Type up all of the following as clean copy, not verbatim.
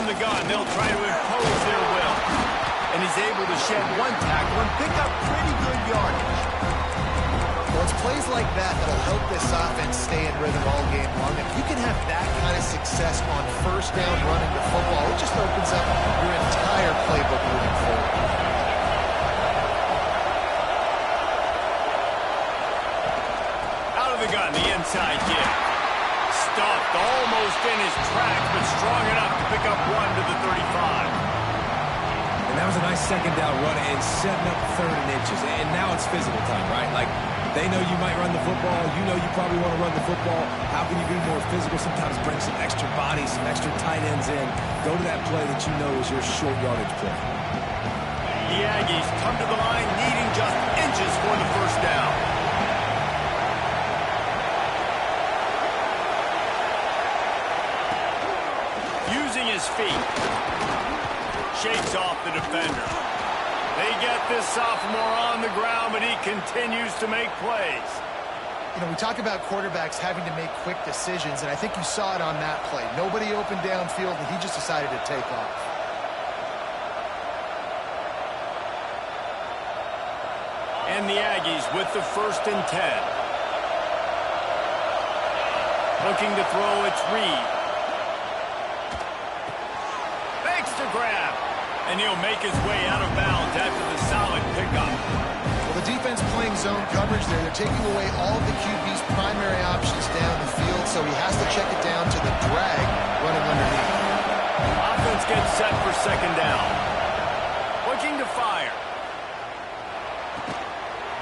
from the gun. They'll try to impose their will. And he's able to shed one tackle and pick up pretty good yardage. Well, it's plays like that that'll help this offense stay in rhythm all game long. If you can have that kind of success on first down running the football, it just opens up your entire playbook moving forward. Out of the gun, the inside give. Stuffed almost in his tracks, but strong enough to pick up one to the 35. And that was a nice second down run and setting up third and inches. And now it's physical time, right? Like, they know you might run the football. You know you probably want to run the football. How can you be more physical? Sometimes bring some extra bodies, some extra tight ends in. Go to that play that you know is your short yardage play. The Aggies come to the line needing just inches for the first down. Using his feet. Shakes off the defender. They get this sophomore on the ground, but he continues to make plays. You know, we talk about quarterbacks having to make quick decisions, and I think you saw it on that play. Nobody opened downfield, and he just decided to take off. And the Aggies with the 1st and 10. Looking to throw, it's Reed. Makes the grab. And he'll make his way out of bounds after the solid pickup. Well, the defense playing zone coverage there. They're taking away all of the QB's primary options down the field, so he has to check it down to the drag running underneath. Offense gets set for second down. Looking to fire.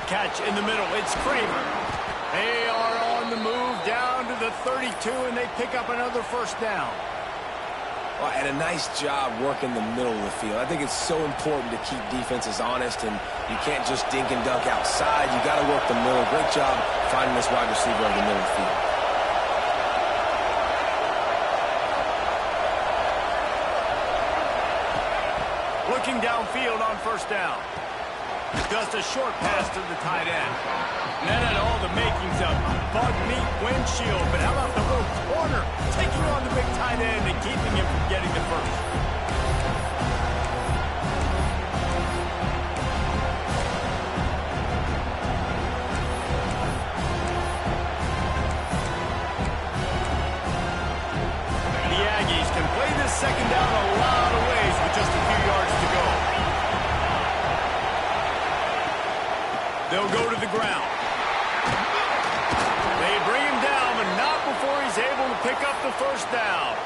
Catch in the middle. It's Kramer. They are on the move down to the 32, and they pick up another first down. Well, and a nice job working the middle of the field. I think it's so important to keep defenses honest, and you can't just dink and dunk outside. You got to work the middle. Great job finding this wide receiver in the middle of the field. Looking downfield on first down. Just a short pass to the tight end. And that had all the makings of bug meat windshield. But how about the little corner taking on the big tight end and keeping him from getting the first? The Aggies can play this second down a lot of ways with just a few yards to go. They'll go to the ground. They bring him down, but not before he's able to pick up the first down.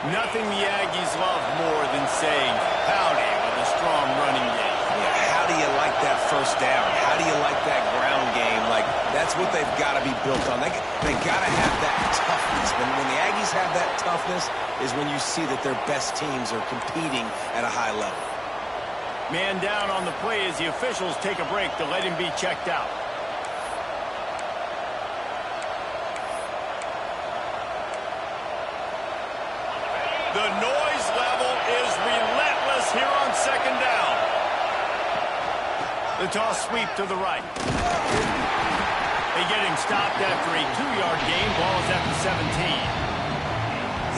Nothing the Aggies love more than saying howdy with a strong running game. Yeah, how do you like that first down? How do you like that ground game? Like, that's what they've got to be built on. They got to have that toughness. When the Aggies have that toughness is when you see that their best teams are competing at a high level. Man down on the play as the officials take a break to let him be checked out. The noise level is relentless here on second down. The toss sweep to the right. They get him stopped after a 2-yard gain. Ball's at the 17.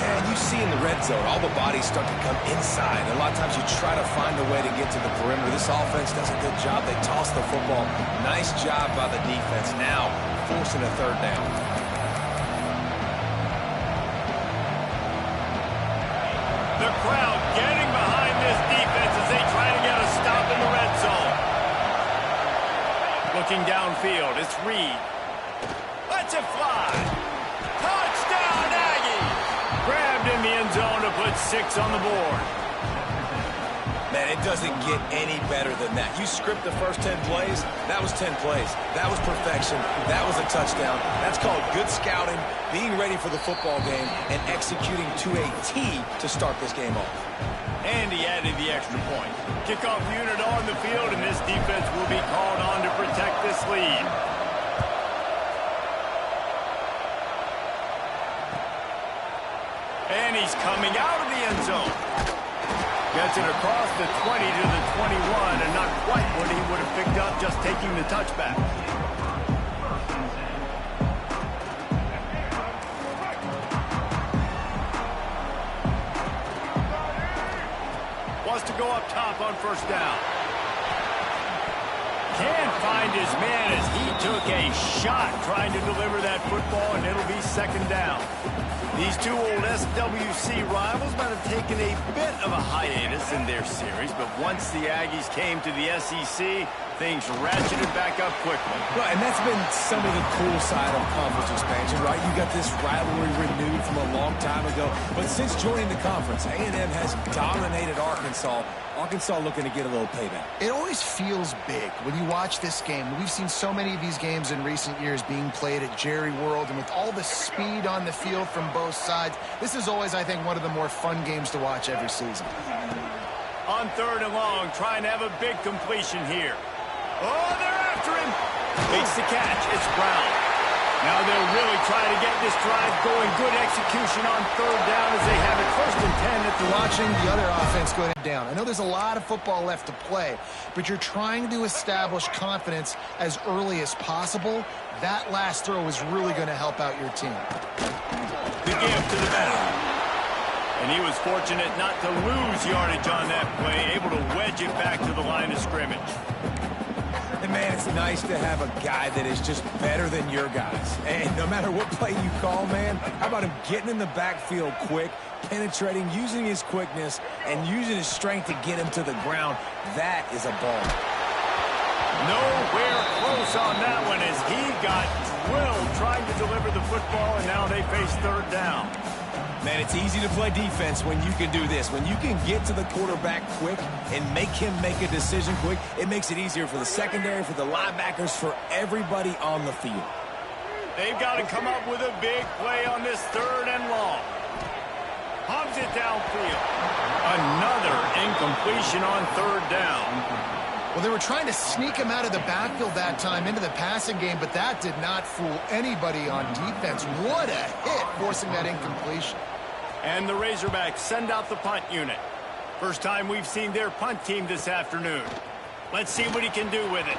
Yeah, and you see in the red zone, all the bodies start to come inside. A lot of times you try to find a way to get to the perimeter. This offense does a good job. They toss the football. Nice job by the defense. Now, forcing a third down. The crowd getting behind this defense as they try to get a stop in the red zone. Looking downfield, it's Reed. Lets it fly. Touchdown, Aggies! Grabbed in the end zone to put 6 on the board. Man, it doesn't get any better than that. You script the first 10 plays, that was 10 plays. That was perfection. That was a touchdown. That's called good scouting, being ready for the football game, and executing to a T to start this game off. And he added the extra point. Kickoff unit on the field, and this defense will be called on to protect this lead. And he's coming out of the end zone. Gets it across the 20 to the 21, and not quite what he would have picked up just taking the touchback. up top on first down. Can't find his man as he took a shot trying to deliver that football, and it'll be second down. These two old SWC rivals might have taken a bit of a hiatus in their series, but once the Aggies came to the SEC, things ratcheted back up quickly. Well, and that's been some of the cool side of conference expansion, right? You got this rivalry renewed from a long time ago, but since joining the conference, A&M has dominated Arkansas. Arkansas looking to get a little payback. It always feels big when you watch this game. We've seen so many of these games in recent years being played at Jerry World, and with all the speed on the field from both sides, this is always, I think, one of the more fun games to watch every season. On third and long, trying to have a big completion here. Oh, they're after him. Makes the catch. It's Brown. Now they'll really try to get this drive going. Good execution on third down as they have it first and 10 at the watching the other offense go down. I know there's a lot of football left to play, but you're trying to establish confidence as early as possible. That last throw is really going to help out your team. The give to the back. And he was fortunate not to lose yardage on that play, able to wedge it back to the line of scrimmage. And, man, it's nice to have a guy that is just better than your guys. And no matter what play you call, man, how about him getting in the backfield quick, penetrating, using his quickness, and using his strength to get him to the ground. That is a ball. Nowhere close on that one as he got drilled trying to deliver the football, and now they face third down. Man, it's easy to play defense when you can do this. When you can get to the quarterback quick and make him make a decision quick, it makes it easier for the secondary, for the linebackers, for everybody on the field. They've got to come up with a big play on this third and long. Hogs it downfield. Another incompletion on third down. Well, they were trying to sneak him out of the backfield that time into the passing game, but that did not fool anybody on defense. What a hit, forcing that incompletion. And the Razorbacks send out the punt unit. First time we've seen their punt team this afternoon. Let's see what he can do with it.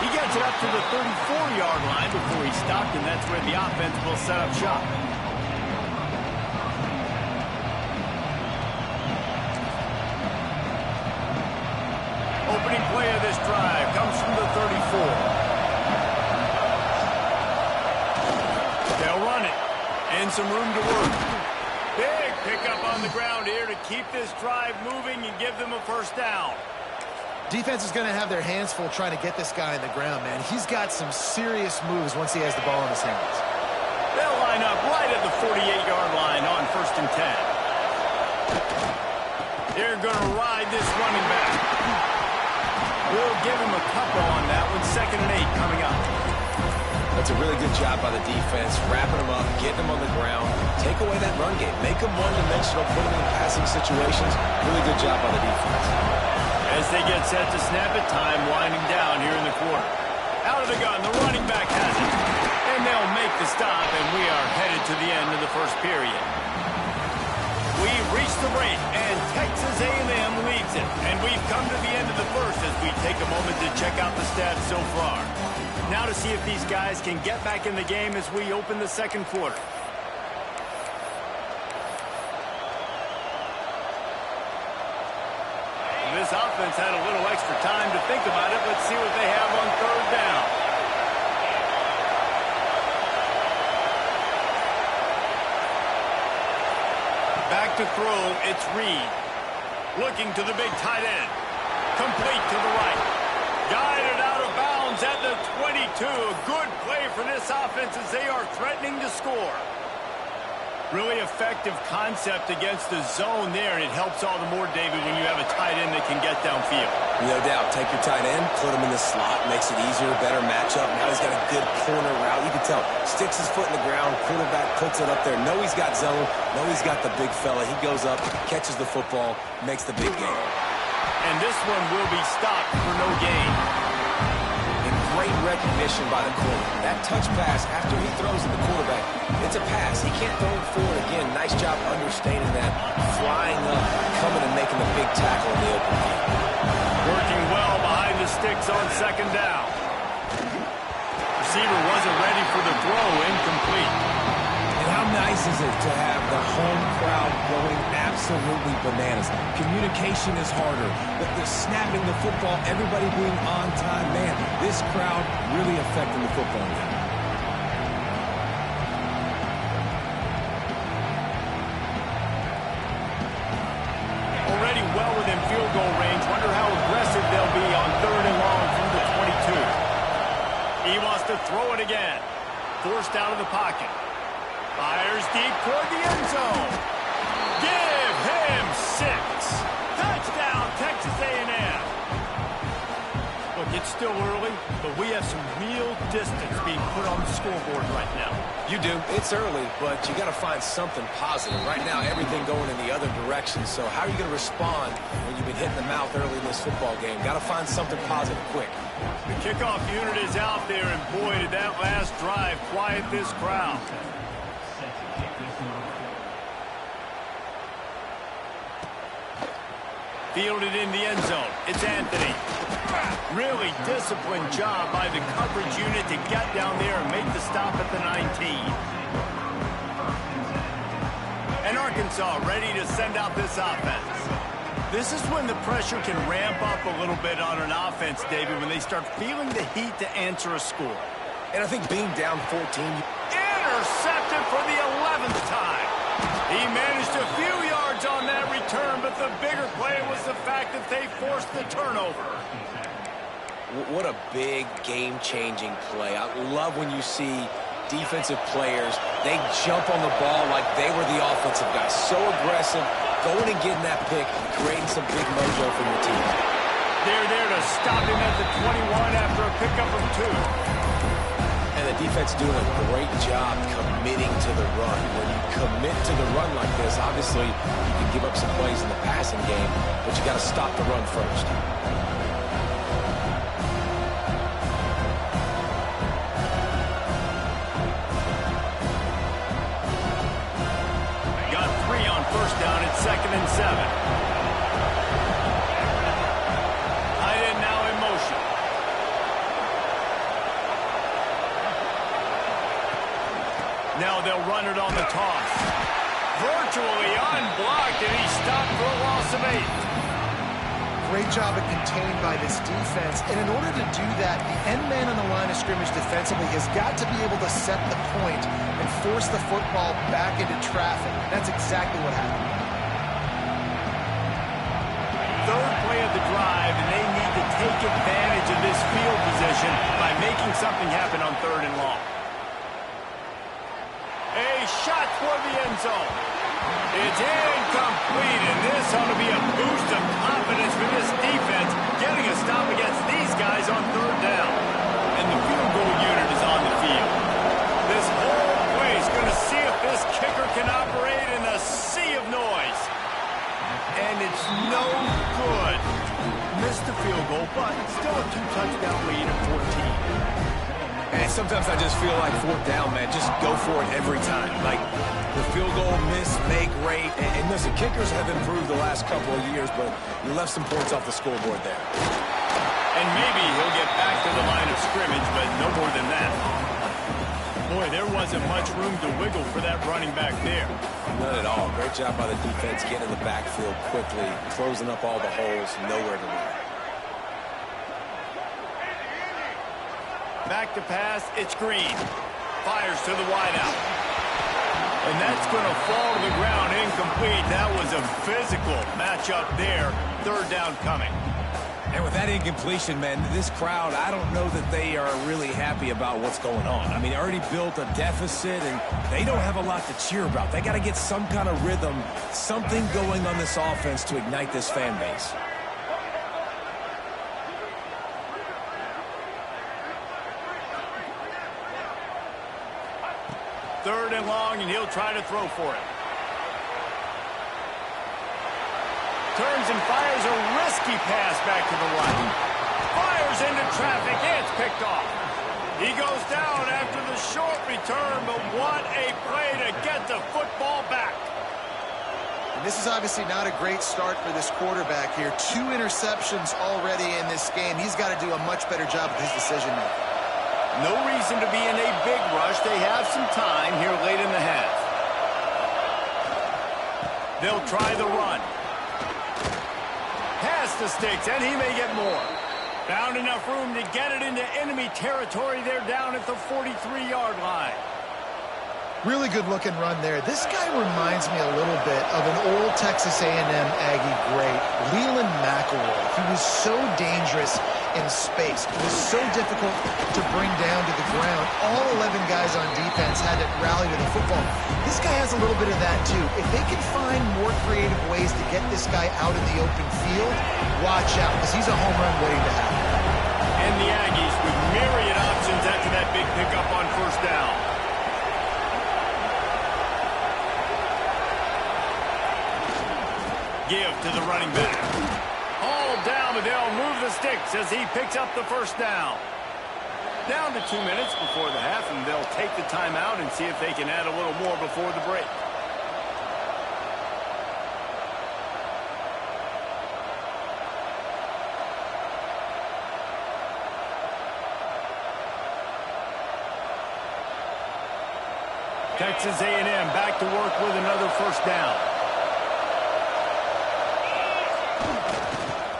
He gets it up to the 34-yard line before he stopped, and that's where the offense will set up shop. Opening play of this drive comes from the 34. They'll run it. And some room to work. Big pickup on the ground here to keep this drive moving and give them a first down. Defense is going to have their hands full trying to get this guy in the ground, man. He's got some serious moves once he has the ball in his hands. They'll line up right at the 48-yard line on first and 10. They're going to ride this running back. We'll give him a couple on that one. Second and 8 coming up. That's a really good job by the defense, wrapping them up, getting them on the ground, take away that run game, make them one-dimensional, put them in passing situations. Really good job by the defense. As they get set to snap it, time winding down here in the quarter. Out of the gun, the running back has it. And they'll make the stop, and we are headed to the end of the first period. We've reached the break, and Texas A&M leads it. And we've come to the end of the first as we take a moment to check out the stats so far. Now to see if these guys can get back in the game as we open the second quarter. This offense had a little extra time to think about it. Let's see what they have on third down. Back to throw, it's Reed. Looking to the big tight end. Complete to the right. Guided out of bounds at the 22. A good play for this offense as they are threatening to score. Really effective concept against the zone there, and it helps all the more, David, when you have a tight end that can get downfield. No doubt. Take your tight end, put him in the slot, makes it easier, better matchup. Now he's got a good corner route. You can tell. Sticks his foot in the ground, quarterback puts it up there. Know he's got zone, know he's got the big fella. He goes up, catches the football, makes the big game. And this one will be stopped for no gain. And great recognition by the corner. That touch pass after he throws at the quarterback, it's a pass. He can't throw it forward again. Nice job understanding that, flying up, coming and making the big tackle in the open field. Working well behind the sticks on second down. Receiver wasn't ready for the throw, incomplete. And how nice nice is it to have the home crowd going absolutely bananas? Communication is harder. The snapping the football, everybody being on time. Man, this crowd really affecting the football game. Already well within field goal range. Wonder how aggressive they'll be on 3rd and long from the 22. He wants to throw it again. Forced out of the pocket. Fires deep toward the end zone. Give him 6. Touchdown, Texas A&M. Look, it's still early, but we have some real distance being put on the scoreboard right now. You do. It's early, but you got to find something positive. Right now, everything going in the other direction. So how are you going to respond when you've been hit in the mouth early in this football game? Got to find something positive quick. The kickoff unit is out there, and boy, did that last drive quiet this crowd. Fielded in the end zone. It's Anthony. Really disciplined job by the coverage unit to get down there and make the stop at the 19. And Arkansas ready to send out this offense. This is when the pressure can ramp up a little bit on an offense, David, when they start feeling the heat to answer a score. And I think being down 14... Intercepted for the 11th time. He managed a few yards on that return, but the bigger play was the fact that they forced the turnover. What a big game-changing play. I love when you see defensive players, they jump on the ball like they were the offensive guys. So aggressive, going and getting that pick, creating some big mojo for your team. They're there to stop him at the 21 after a pickup of 2. And the defense doing a great job committing to the run. When you commit to the run like this, obviously you can give up some plays in the passing game, but you got to stop the run first. Got 3 on first down at 2nd and 7. Tight end now in motion. Now they'll run it on the toss. Virtually unblocked, and he's stopped for a loss of 8. Great job of contained by this defense. And in order to do that, the end man on the line of scrimmage defensively has got to be able to set the point and force the football back into traffic. That's exactly what happened. 3rd play of the drive, and they need to take advantage of this field position by making something happen on 3rd and long. A shot toward the end zone. It's incomplete, and this ought to be a boost of confidence for this defense, getting a stop against these guys on 3rd down. And the field goal unit is on the field. This whole place going to see if this kicker can operate in a sea of noise. And it's no good. Missed the field goal, but still a 2-touchdown lead at 14. And sometimes I just feel like 4th down, man, just go for it every time. Like, the field goal, miss, make, rate. And listen, kickers have improved the last couple of years, but you left some points off the scoreboard there. And maybe he'll get back to the line of scrimmage, but no more than that. Boy, there wasn't much room to wiggle for that running back there. None at all. Great job by the defense getting in the backfield quickly, closing up all the holes, nowhere to lead. Back to pass, it's Green. Fires to the wideout. And that's going to fall to the ground incomplete. That was a physical matchup there. 3rd down coming. And with that incompletion, man, this crowd, I don't know that they are really happy about what's going on. I mean, they already built a deficit, and they don't have a lot to cheer about. They got to get some kind of rhythm, something going on this offense to ignite this fan base. 3rd and long, and he'll try to throw for it. Turns and fires a risky pass back to the right. Fires into traffic. It's picked off. He goes down after the short return, but what a play to get the football back. And this is obviously not a great start for this quarterback here. 2 interceptions already in this game. He's got to do a much better job with his decision-making. No reason to be in a big rush. They have some time here late in the half. They'll try the run. Past the sticks, and he may get more. Found enough room to get it into enemy territory. They're down at the 43-yard line. Really good-looking run there. This guy reminds me a little bit of an old Texas A&M Aggie great, Leland McElroy. He was so dangerous in space. It was so difficult to bring down to the ground. All 11 guys on defense had to rally to the football. This guy has a little bit of that, too. If they can find more creative ways to get this guy out in the open field, watch out, because he's a home run waiting to happen. And the Aggies with myriad options after that big pickup on first down. Give to the running back. All down, but they'll move the sticks as he picks up the first down. Down to 2 minutes before the half, and they'll take the timeout and see if they can add a little more before the break. Texas A&M back to work with another first down.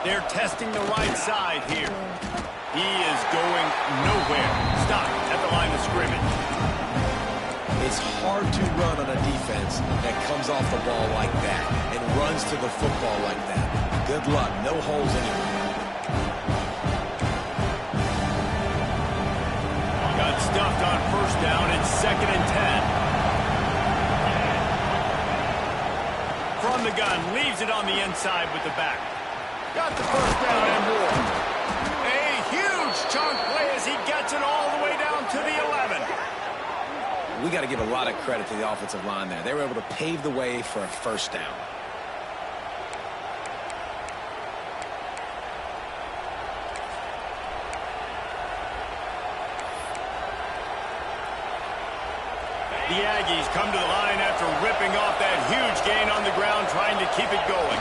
They're testing the right side here. He is going nowhere. Stop at the line of scrimmage. It's hard to run on a defense that comes off the ball like that and runs to the football like that. Good luck. No holes anywhere. Got stuffed on first down. It's 2nd and 10. From the gun, leaves it on the inside with the back. Got the first down and more. A huge chunk play as he gets it all the way down to the 11. We got to give a lot of credit to the offensive line there. They were able to pave the way for a first down. The Aggies come to the line after ripping off that huge gain on the ground, trying to keep it going.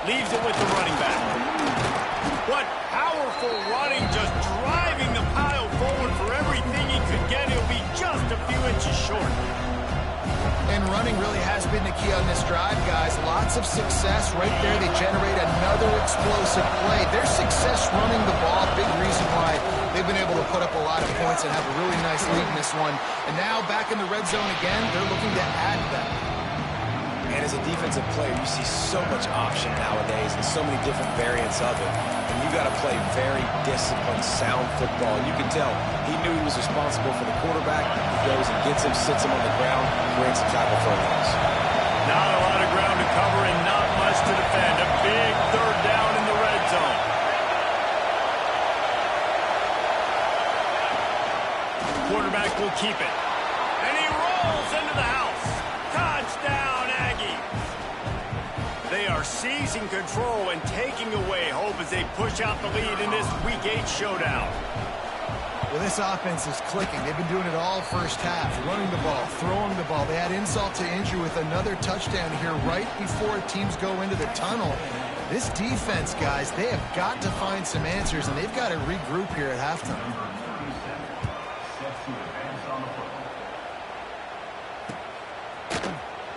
Leaves it with the running back. What powerful running, just driving the pile forward for everything he could get. He'll be just a few inches short. And running really has been the key on this drive, guys. Lots of success right there. They generate another explosive play. Their success running the ball, big reason why they've been able to put up a lot of points and have a really nice lead in this one. And now back in the red zone again, they're looking to add that. And as a defensive player, you see so much option nowadays and so many different variants of it. And you got to play very disciplined, sound football. And you can tell he knew he was responsible for the quarterback. He goes and gets him, sits him on the ground, creates a tackle for a loss. Not a lot of ground to cover and not much to defend. A big third down in the red zone. Quarterback will keep it. And he rolls into the house. Touchdown, Aggie. They are seizing control and taking away hope as they push out the lead in this Week 8 showdown. Well, this offense is clicking. They've been doing it all first half, running the ball, throwing the ball. They had insult to injury with another touchdown here right before teams go into the tunnel. This defense, guys, they have got to find some answers, and they've got to regroup here at halftime.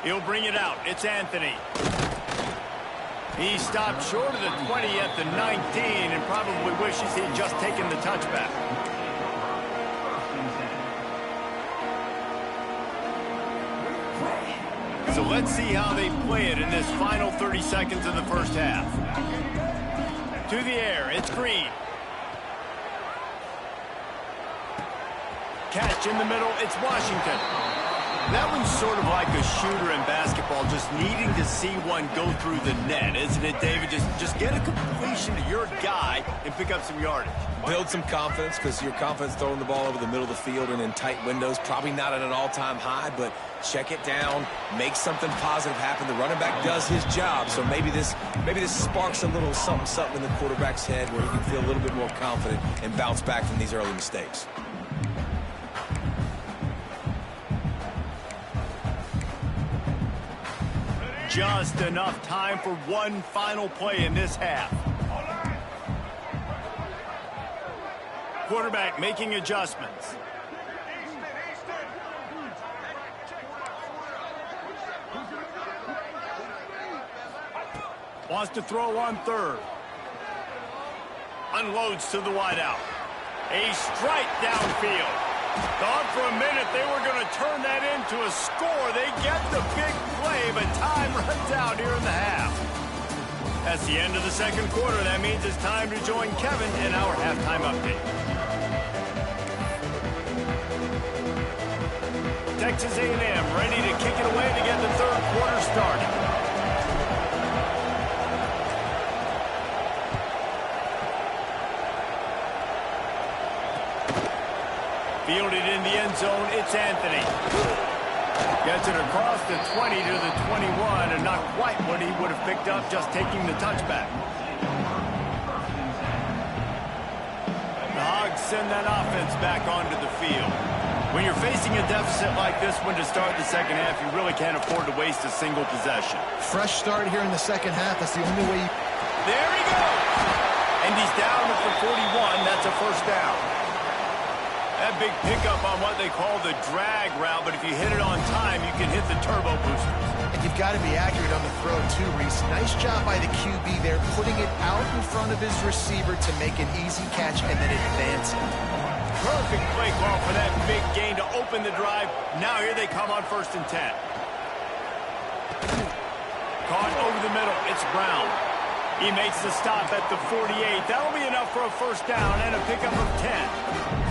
He'll bring it out. It's Anthony. He stopped short of the 20 at the 19 and probably wishes he'd just taken the touchback. So let's see how they play it in this final 30 seconds of the first half. To the air, it's Green. Catch in the middle, it's Washington. That one's sort of like a shooter in basketball, just needing to see one go through the net, isn't it, David? Just get a completion to your guy and pick up some yardage. Build some confidence, because your confidence throwing the ball over the middle of the field and in tight windows, probably not at an all-time high, but check it down, make something positive happen. The running back does his job, so maybe this sparks a little something in the quarterback's head where he can feel a little bit more confident and bounce back from these early mistakes. Just enough time for one final play in this half. Quarterback making adjustments. Wants to throw on third. Unloads to the wideout. A strike downfield. Thought for a minute they were going to turn that into a score. They get the big play, but time runs out here in the half. That's the end of the second quarter. That means it's time to join Kevin in our halftime update. Texas A&M ready to kick it away to get the third quarter started. Fielded in the end zone, it's Anthony. Gets it across the 20 to the 21, and not quite what he would have picked up just taking the touchback. The Hogs send that offense back onto the field. When you're facing a deficit like this one to start the second half, you really can't afford to waste a single possession. Fresh start here in the second half. That's the only way you... There he goes! And he's down at the 41. That's a first down. That big pickup on what they call the drag route, but if you hit it on time, you can hit the turbo boosters. And you've got to be accurate on the throw, too, Reese. Nice job by the QB there, putting it out in front of his receiver to make an easy catch and then advance it. Perfect play call for that big gain to open the drive. Now here they come on 1st and 10. Caught over the middle. It's Brown. He makes the stop at the 48. That'll be enough for a first down and a pickup of 10.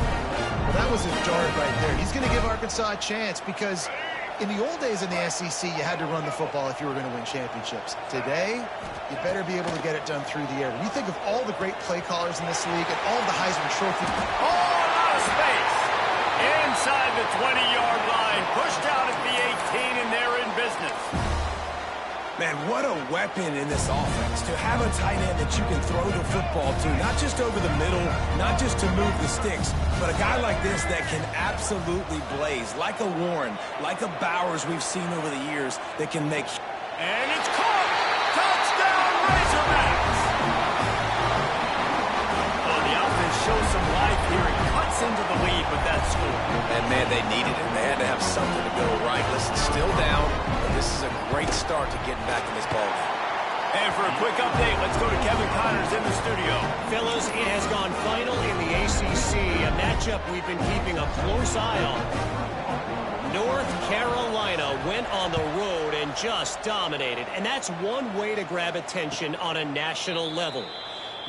Well, that was a dart right there. He's going to give Arkansas a chance because in the old days in the SEC, you had to run the football if you were going to win championships. Today, you better be able to get it done through the air. When you think of all the great play callers in this league and all of the Heisman Trophy... Oh, out of space. Inside the 20-yard line. Pushed out at the 18, and they're in business. Man, what a weapon in this offense to have a tight end that you can throw the football to, not just over the middle, not just to move the sticks, but a guy like this that can absolutely blaze, like a Warren, like a Bowers we've seen over the years that can make... And it's caught! Touchdown, Razorbacks! Oh, the offense shows some life here. It cuts into the lead with that score. And, man, they needed it. They had to have something to go right. Listen, still down. This is a great start to getting back in this ballgame. And for a quick update, let's go to Kevin Connors in the studio. Fellas, it has gone final in the ACC, a matchup we've been keeping a close eye on. North Carolina went on the road and just dominated, and that's one way to grab attention on a national level.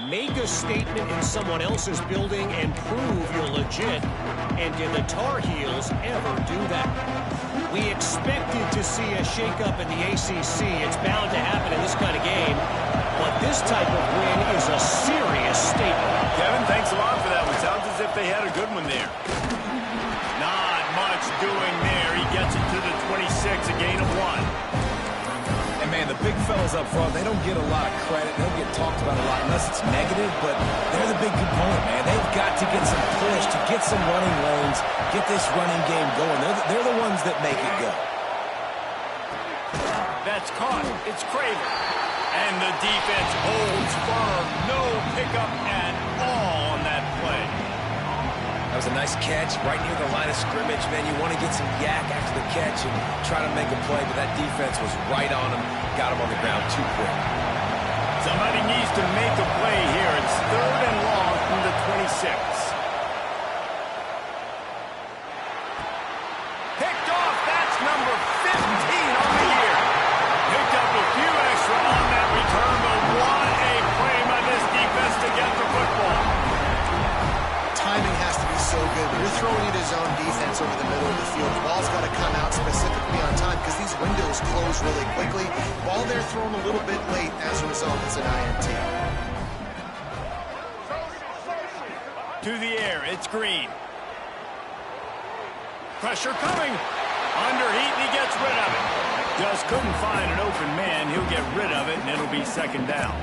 Make a statement in someone else's building and prove you're legit. And did the Tar Heels ever do that? We expected to see a shakeup in the ACC. It's bound to happen in this kind of game. But this type of win is a serious statement. Kevin, thanks a lot for that one. Sounds as if they had a good one there. Not much doing there. He gets it to the 26, a gain of 1. And, man, the big fellas up front, they don't get a lot of credit. They don't get talked about a lot unless it's negative, but they're the big component, man. They've got to get some push, to get some running lanes, get this running game going. They're the ones that make it go. That's caught. It's Craven. And the defense holds firm. No pickup at all on that play. That was a nice catch right near the line of scrimmage, man. You want to get some yak after the catch and try to make a play, but that defense was right on him, got him on the ground too quick. Somebody needs to make a play here. It's 3rd and long from the 26. Picked off. That's number 15 on the year. Picked up a few extra on that return, but what a play by this defense to get the football. Timing has to be so good. You're throwing it his own defense over the middle of the field. The ball's got to come out specifically on time because these windows close really quickly. Ball there thrown a little bit late. As a result, it's an INT. To the air, it's Green. Pressure coming. Underheat, and he gets rid of it. Just couldn't find an open man. He'll get rid of it, and it'll be 2nd down.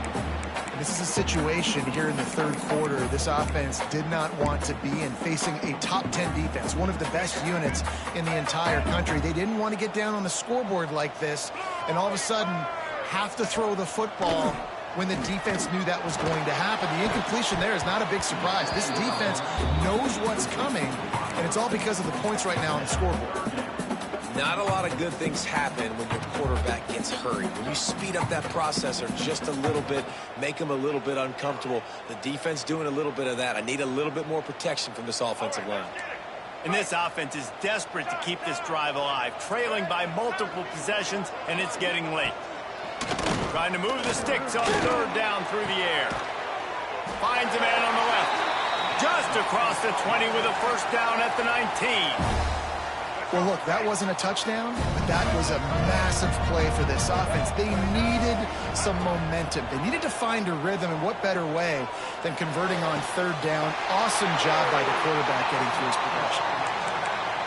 This is a situation here in the third quarter this offense did not want to be in, facing a top 10 defense, one of the best units in the entire country. They didn't want to get down on the scoreboard like this and all of a sudden have to throw the football when the defense knew that was going to happen. The incompletion there is not a big surprise. This defense knows what's coming, and it's all because of the points right now on the scoreboard. Not a lot of good things happen when your quarterback gets hurried. When you speed up that processor just a little bit, make him a little bit uncomfortable. The defense doing a little bit of that. I need a little bit more protection from this offensive line. And this offense is desperate to keep this drive alive, trailing by multiple possessions, and it's getting late. Trying to move the sticks on third down through the air. Finds a man on the left. Just across the 20 with a first down at the 19. Well, look, that wasn't a touchdown, but that was a massive play for this offense. They needed some momentum. They needed to find a rhythm, and what better way than converting on third down. Awesome job by the quarterback getting through his progression.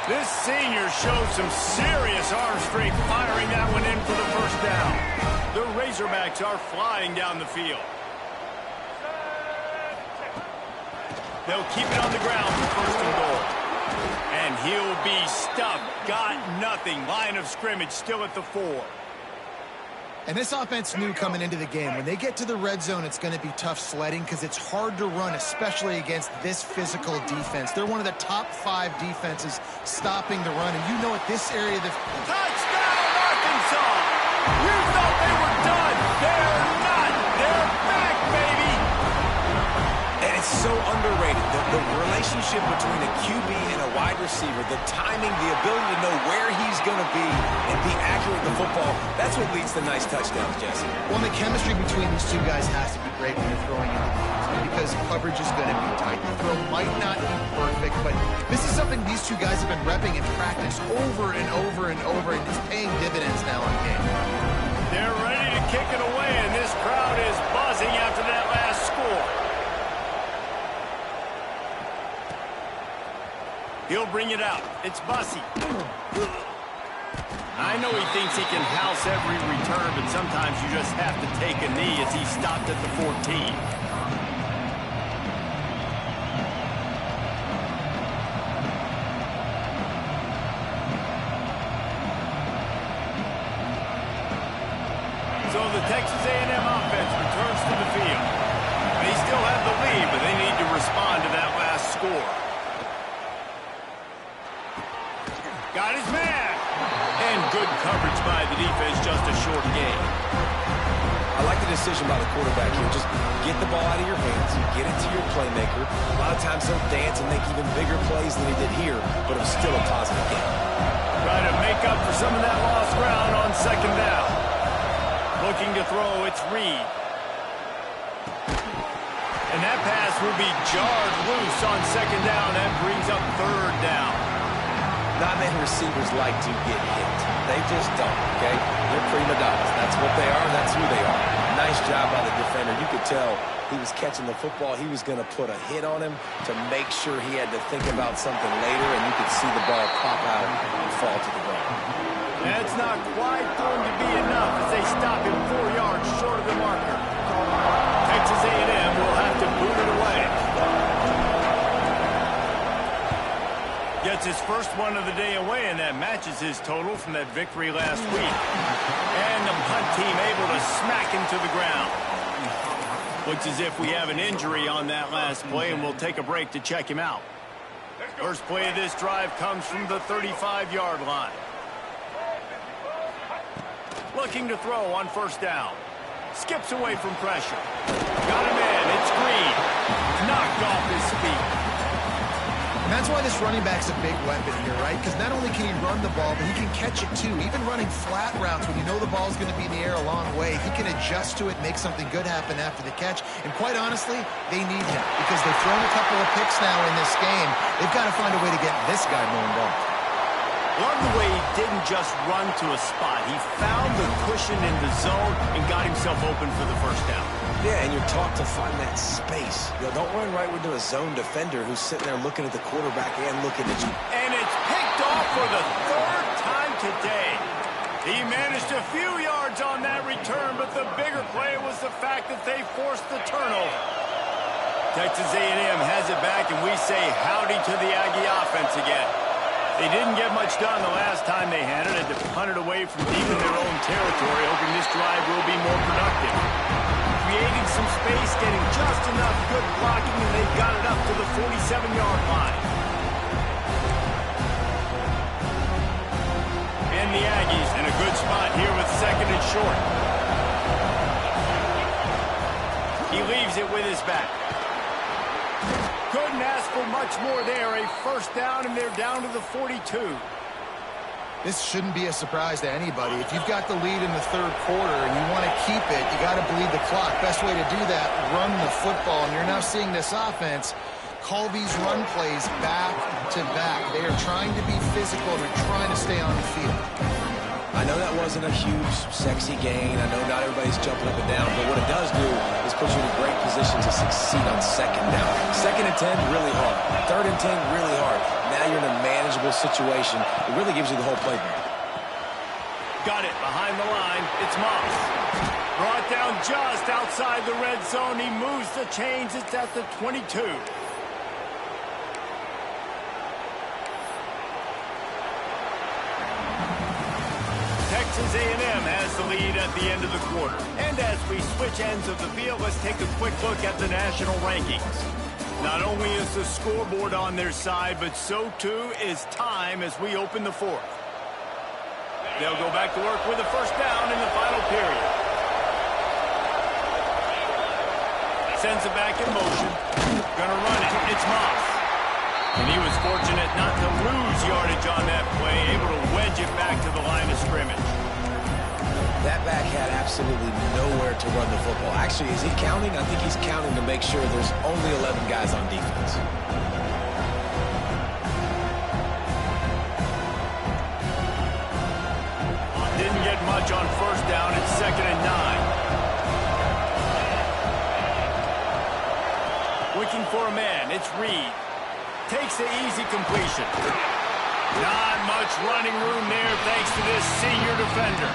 This senior showed some serious arm strength firing that one in for the first down. The Razorbacks are flying down the field. They'll keep it on the ground for first and goal. And he'll be stuffed. Got nothing. Line of scrimmage still at the 4. And this offense knew coming into the game, when they get to the red zone, it's going to be tough sledding because it's hard to run, especially against this physical defense. They're one of the top 5 defenses stopping the run. And you know at this area, touchdown, Arkansas! You thought they were done. They're not. They're back, baby! And it's so underrated. The relationship between a QB and a wide receiver, the timing, the ability to know where he's going to be and be accurate with the football, that's what leads to nice touchdowns, Jesse. well, the chemistry between these two guys has to be great when you're throwing into the game because coverage is going to be tight. The throw might not be perfect, but this is something these two guys have been repping in practice over and over and over, and it's paying dividends now in game. They're ready to kick it away, and this crowd is buzzing after that last score. He'll bring it out. It's Bussey. I know he thinks he can house every return, but sometimes you just have to take a knee as he stopped at the 14. So the Texas A&M offense returns to the field. They still have the lead, but they need to respond to that last score. Got his man. And good coverage by the defense, just a short game. I like the decision by the quarterback here. Just get the ball out of your hands, get it to your playmaker. A lot of times he'll dance and make even bigger plays than he did here, but it was still a positive game. Trying to make up for some of that lost ground on second down. Looking to throw, it's Reed. And that pass will be jarred loose on second down. That brings up third down. Not many receivers like to get hit. They just don't, okay? They're prima donnas. That's what they are, that's who they are. Nice job by the defender. You could tell he was catching the football. He was going to put a hit on him to make sure he had to think about something later, and you could see the ball pop out and fall to the ground. That's not quite going to be enough as they stop him 4 yards short of the marker. Texas A&M will have to boot it away. Gets his first one of the day away, and that matches his total from that victory last week. And the punt team able to smack him to the ground. Looks as if we have an injury on that last play, and we'll take a break to check him out. First play of this drive comes from the 35-yard line. Looking to throw on first down. Skips away from pressure. Got him in. It's Green. Knocked off his feet. And that's why this running back's a big weapon here, right? Because not only can he run the ball, but he can catch it too. Even running flat routes when you know the ball's going to be in the air a long way, he can adjust to it, make something good happen after the catch. And quite honestly, they need him because they've thrown a couple of picks now in this game. They've got to find a way to get this guy more involved. Love the way he didn't just run to a spot. He found the cushion in the zone and got himself open for the first down. Yeah, and you're taught to find that space. You know, don't run right into a zone defender who's sitting there looking at the quarterback and looking at you. And it's picked off for the third time today. He managed a few yards on that return, but the bigger play was the fact that they forced the turnover. Texas A&M has it back, and we say howdy to the Aggie offense again. They didn't get much done the last time they had it. Had to punt it away from deep in their own territory, hoping this drive will be more productive. Creating some space, getting just enough good blocking, and they've got it up to the 47-yard line. short. He leaves it with his back. Couldn't ask for much more there. A first down, and they're down to the 42. This shouldn't be a surprise to anybody. If you've got the lead in the third quarter and you want to keep it, you got to bleed the clock. Best way to do that, run the football. And you're now seeing this offense call these run plays back to back. They are trying to be physical and they're trying to stay on the field. I know that wasn't a huge, sexy gain. I know not everybody's jumping up and down, but what it does do is put you in a great position to succeed on second down. Second and 10, really hard. Third and 10, really hard. Now you're in a manageable situation. It really gives you the whole playbook. Got it behind the line. It's Moss. Brought down just outside the red zone. He moves the chains. It's at the 22. Texas A&M has the lead at the end of the quarter. And as we switch ends of the field, let's take a quick look at the national rankings. Not only is the scoreboard on their side, but so too is time as we open the fourth. They'll go back to work with a first down in the final period. Sends it back in motion. Gonna run it. It's Moss. And he was fortunate not to lose yardage on that play, able to wedge it back to the line of scrimmage. That back had absolutely nowhere to run the football. Actually, is he counting? I think he's counting to make sure there's only 11 guys on defense. Didn't get much on first down. It's 2nd and 9. Looking for a man. It's Reed. Takes the easy completion. Not much running room there thanks to this senior defender.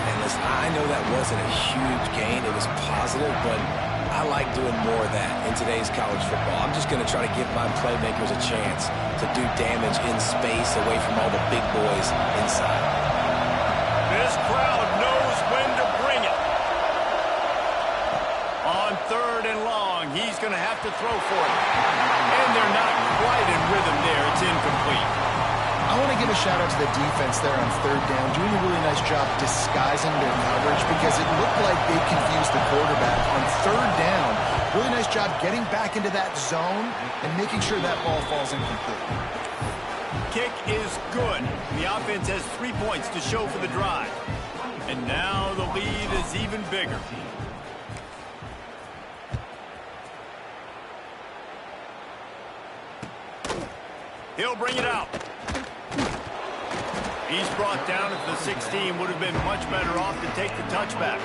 And listen, I know that wasn't a huge gain. It was positive, but I like doing more of that in today's college football. I'm just going to try to give my playmakers a chance to do damage in space away from all the big boys inside. This crowd knows when to bring it. On 3rd and long, he's going to have to throw for it. And they're not quite in rhythm there. It's incomplete. I want to give a shout out to the defense there on 3rd down, doing a really nice job disguising their coverage because it looked like they confused the quarterback on 3rd down. Really nice job getting back into that zone and making sure that ball falls incomplete. Kick is good. The offense has 3 points to show for the drive. And now the lead is even bigger. He'll bring it out. He's brought down at the 16. Would have been much better off to take the touchback.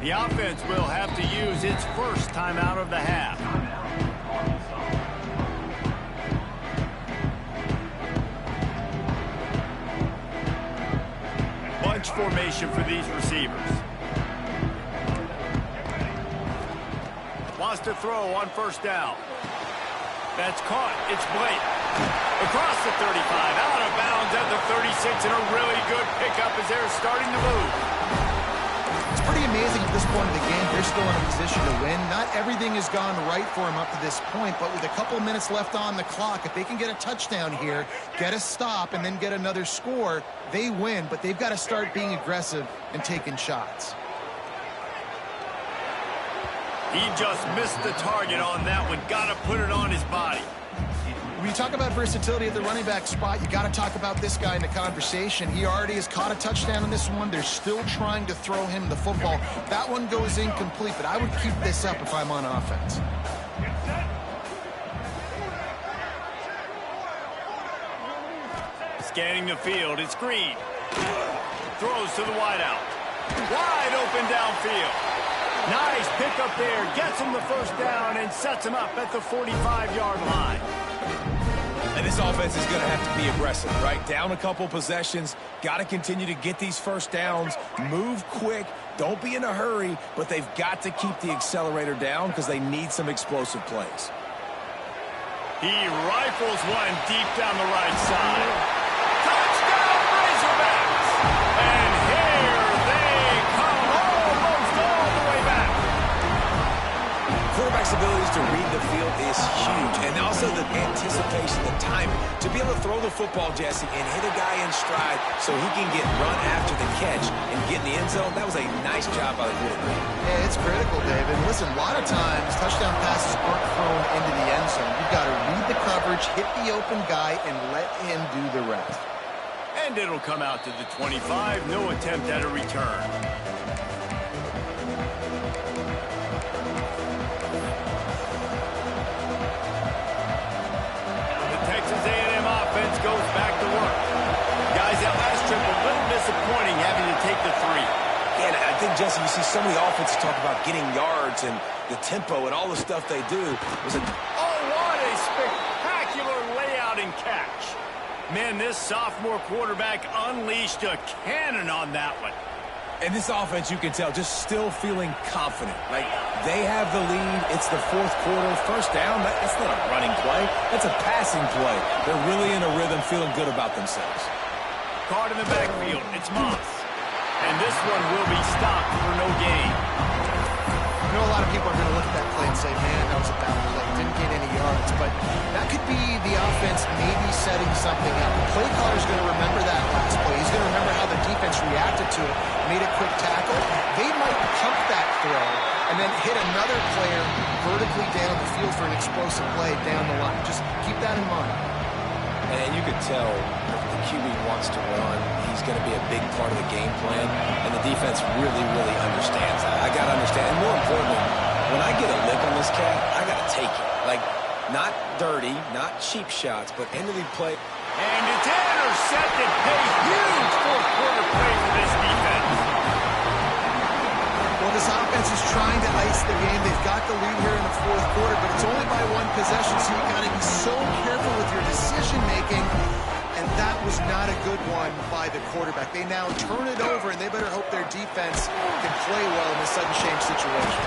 The offense will have to use its first timeout of the half. Bunch formation for these receivers. Wants to throw on first down. That's caught. It's Blake. Across the 35, out of bounds at the 36, and a really good pickup as they're starting to move. It's pretty amazing at this point of the game. They're still in a position to win. Not everything has gone right for them up to this point, but with a couple minutes left on the clock, if they can get a touchdown here, get a stop, and then get another score, they win, but they've got to start being aggressive and taking shots. He just missed the target on that one. Got to put it on his body. When you talk about versatility at the running back spot, you got to talk about this guy in the conversation. He already has caught a touchdown on this one. They're still trying to throw him the football. That one goes incomplete, but I would keep this up if I'm on offense. Scanning the field, it's Green. Throws to the wideout. Wide open downfield. Nice pickup there. Gets him the first down and sets him up at the 45-yard line. And this offense is going to have to be aggressive, right? Down a couple possessions. Got to continue to get these first downs. Move quick. Don't be in a hurry, but they've got to keep the accelerator down because they need some explosive plays. He rifles one deep down the right side. Touchdown, Razorback! Quarterback's abilities to read the field is huge, and also the anticipation, the timing. To be able to throw the football, Jesse, and hit a guy in stride so he can get run after the catch and get in the end zone, that was a nice job by the quarterback. Yeah, it's critical, David. Listen, a lot of times, touchdown passes aren't thrown into the end zone. You've got to read the coverage, hit the open guy, and let him do the rest. And it'll come out to the 25. No attempt at a return. The Texas A&M offense goes back to work. Guys, that last trip a little disappointing having to take the 3. Yeah, and I think, Jesse, you see so many offenses talk about getting yards and the tempo and all the stuff they do. Oh, what a spectacular layout and catch. Man, this sophomore quarterback unleashed a cannon on that one. And this offense, you can tell, just still feeling confident. Like, they have the lead. It's the fourth quarter. First down, that's not a running play. That's a passing play. They're really in a rhythm, feeling good about themselves. Caught in the backfield. It's Moss. And this one will be stopped for no gain. I know a lot of people are going to look at that play and say, man, that was a bad play. Didn't get any yards. But that could be the offense maybe setting something up. The play caller's going to remember that last play. He's going to remember how the defense reacted to it, made a quick tackle. They might pump that throw and then hit another player vertically down the field for an explosive play down the line. Just keep that in mind. And you could tell if the QB wants to run, he's going to be a big part of the game plan. And the defense really, really understands that. I got to understand. And more importantly, when I get a lick on this cat, I got to take it. Like, not dirty, not cheap shots, but end of the play. And it's intercepted. A huge fourth quarter play for this defense. Well, this offense is trying to ice the game. They've got the lead here in the fourth quarter, but it's only by one possession, so you've got to be so careful with your decision-making. And that was not a good one by the quarterback. They now turn it over, and they better hope their defense can play well in this sudden change situation.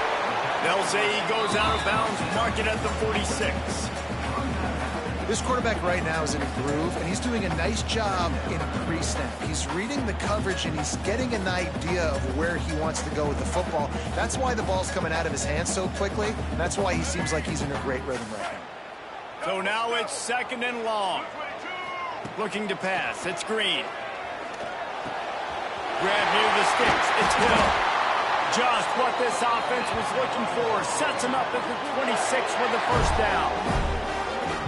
They'll say he goes out of bounds, mark it at the 46. This quarterback right now is in a groove, and he's doing a nice job in pre-snap. He's reading the coverage, and he's getting an idea of where he wants to go with the football. That's why the ball's coming out of his hands so quickly, and that's why he seems like he's in a great rhythm right now. So now it's 2nd and long. Looking to pass. It's Green. Grab near the sticks. It's Hill. Just what this offense was looking for. Sets him up at the 26 for the first down.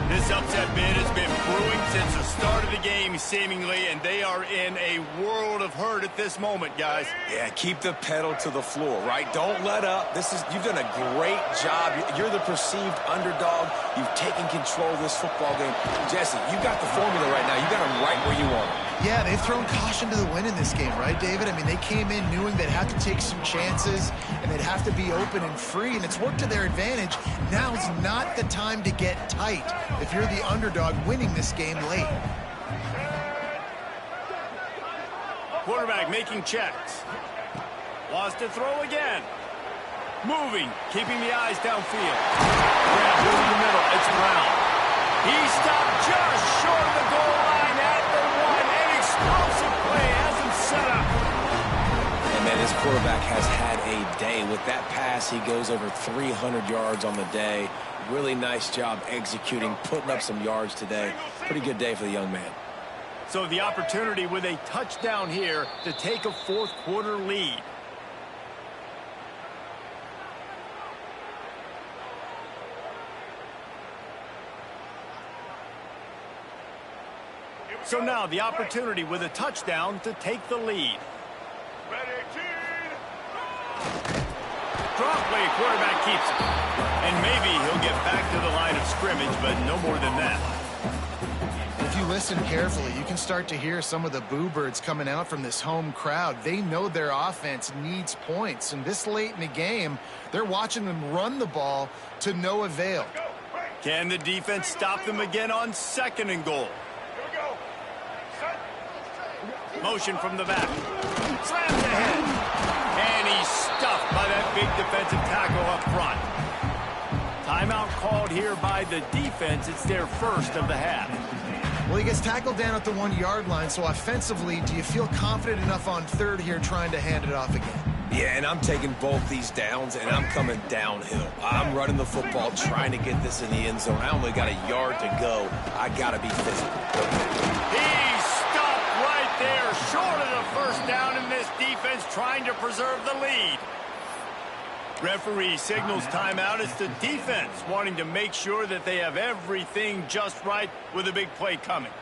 This upset bid has been brewing since the start of the game, seemingly, and they are in a world of hurt at this moment, guys. Yeah, keep the pedal to the floor, right? Don't let up. You've done a great job. You're the perceived underdog. You've taken control of this football game. Jesse, you got the formula right now. You got them right where you want them. Yeah, they've thrown caution to the wind in this game, right, David? I mean, they came in knowing they'd have to take some chances and they'd have to be open and free, and it's worked to their advantage. Now's not the time to get tight if you're the underdog winning this game late. Quarterback making checks. Wants to throw again. Moving, keeping the eyes downfield. Grab over the middle. It's Brown. He stopped just short of the goal line at the 1. An explosive play has him set up. And man, this quarterback has had a day. With that pass, he goes over 300 yards on the day. Really nice job executing, putting up some yards today. Pretty good day for the young man. So the opportunity with a touchdown here to take a fourth quarter lead. So now the opportunity with a touchdown to take the lead. Drop play, quarterback keeps it. And maybe he'll get back to the line of scrimmage, but no more than that. If you listen carefully, you can start to hear some of the boo birds coming out from this home crowd. They know their offense needs points, and this late in the game, they're watching them run the ball to no avail. Can the defense stop them again on 2nd and goal? Motion from the back. Slams ahead. And he's stuffed by that big defensive tackle up front. Timeout called here by the defense. It's their first of the half. Well, he gets tackled down at the 1-yard line, so offensively, do you feel confident enough on 3rd here trying to hand it off again? Yeah, and I'm taking both these downs, and I'm coming downhill. I'm running the football, trying to get this in the end zone. I only got a yard to go. I got to be physical. He stopped right there, short of the first down, in this defense trying to preserve the lead. Referee signals timeout. It's the defense wanting to make sure that they have everything just right with a big play coming.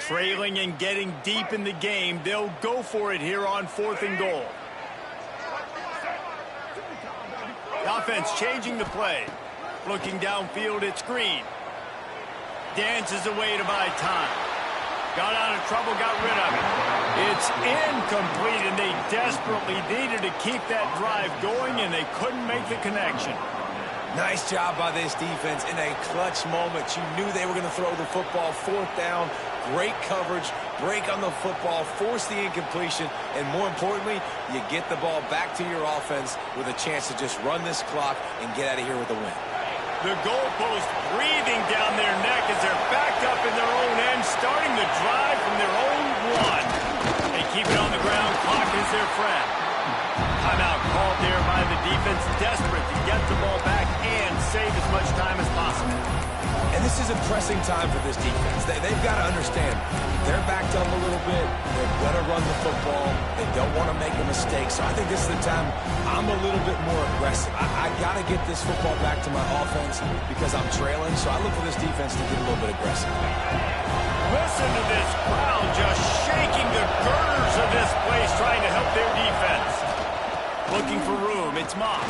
Trailing and getting deep in the game, they'll go for it here on 4th and goal. The offense changing the play. Looking downfield, it's Green. Dances away to buy time. Got out of trouble, got rid of it. It's incomplete, and they desperately needed to keep that drive going, and they couldn't make the connection. Nice job by this defense in a clutch moment. You knew they were going to throw the football. 4th down, great coverage, break on the football, force the incompletion, and more importantly, you get the ball back to your offense with a chance to just run this clock and get out of here with a win. The goalpost breathing down their neck as they're backed up in their own end, starting the drive from their own 1. They keep it on the ground. Clock is their friend. Timeout called there by the defense, desperate to get the ball back and save as much time as possible. And this is a pressing time for this defense. They've got to understand, they're backed up a little bit. They're going to run the football. They don't want to make a mistake. So I think this is the time I'm a little bit more aggressive. I got to get this football back to my offense because I'm trailing. So I look for this defense to get a little bit aggressive. Listen to this crowd just shaking the girders of this place, trying to help their defense. Looking for room, it's Moss.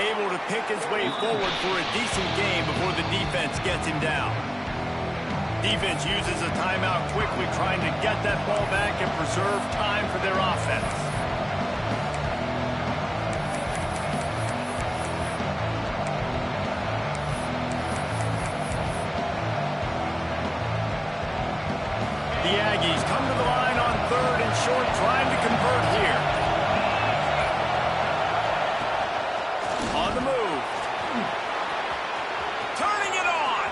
Able to pick his way forward for a decent game before the defense gets him down. Defense uses a timeout quickly, trying to get that ball back and preserve time for their offense. The Aggies come to the line on 3rd and short, trying to convert here. On the move. Turning it on.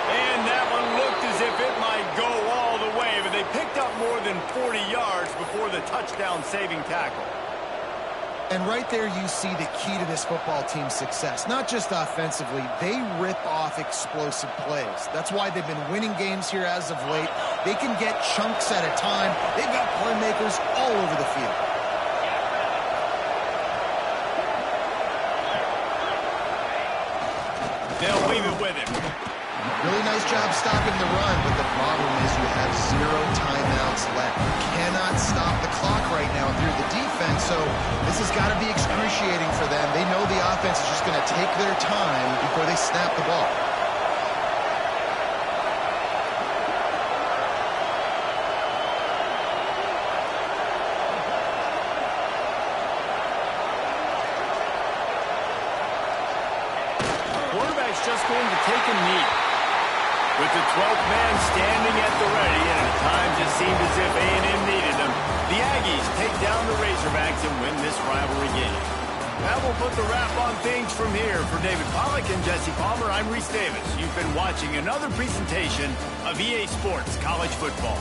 And that one looked as if it might go all the way, but they picked up more than 40 yards before the touchdown-saving tackle. And right there you see the key to this football team's success. Not just offensively, they rip off explosive plays. That's why they've been winning games here as of late. They can get chunks at a time. They've got playmakers all over the field. They'll leave it with him. Really nice job stopping the run, but the problem is you have 0 timeouts left. You cannot stop the clock right now through the defense, so this has got to be excruciating for them. They know the offense is just going to take their time before they snap the ball. Quarterback's just going to take a knee. With the 12th man standing at the ready, and at times it seemed as if A&M needed them, the Aggies take down the Razorbacks and win this rivalry game. That will put the wrap on things from here. For David Pollack and Jesse Palmer, I'm Reese Davis. You've been watching another presentation of EA Sports College Football.